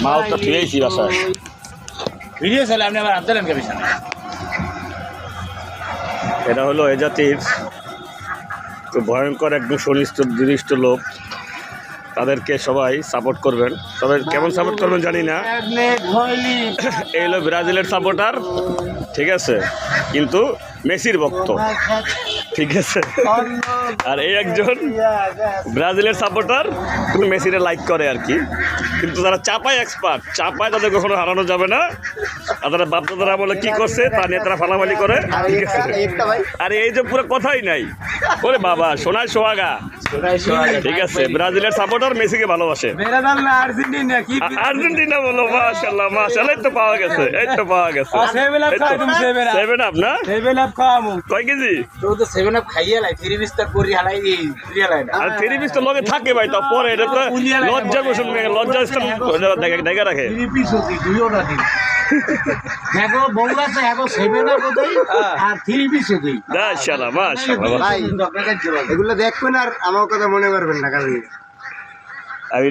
মালটা ফিরেছি বাসায়। ভিডিও চলে আপনি আবার আনতে কে বিছানা। এটা হলো এ জাতির খুব ভয়ঙ্কর একদম সুনির্দিষ্ট লোক। তাদেরকে সবাই সাপোর্ট করবেন, তবে কেমন সাপোর্ট করবেন জানি না। এই হলো ব্রাজিলের সাপোর্টার, ঠিক আছে, কিন্তু মেসির ভক্ত, ঠিক আছে। আর এই একজন ব্রাজিলের সাপোর্টার, কিন্তু মেসিরে লাইক করে আর কি। কিন্তু তারা চাপায় এক্সপার্ট, চাপায় তাদের কখনো হারানো যাবে না। আর তারা বাপদাদারা বলে কি করছে তা নিয়ে তারা ফালাফালি করে, ঠিক আছে। আর এই যে পুরো কথাই নাই, ওরে বাবা সোনায় সোহাগা, ঠিক আছে। ব্রাজিলের সাপোর্টার মেসিকে ভালোবাসে। আর্জেন্টিনা বলো, মাশাআল্লাহ মাশাআল্লাহ, এই তো পাওয়া গেছে, এই তো পাওয়া গেছে। 7 আপ না, 7 আপ খাওয়ামু কয় কেজি? তো 7 আপ খাইয়া লাই 3 বিস্তার করি হালাই লাই না। আর 3 পিস তো লগে থাকে ভাই, তো পরে এটা তো লজ্জা গোসল লজ্জা স্থান দেখা রাখে। 3 পিস হতি দুইও না দিন হ্যাগো বংলাতে হ্যাগো 7 আপ হতই আর 3 পিস হতই। মাশাআল্লাহ মাশাআল্লাহ। ভাই এগুলো দেখবেন আর আমার কথা মনে করবেন না কারণ আমি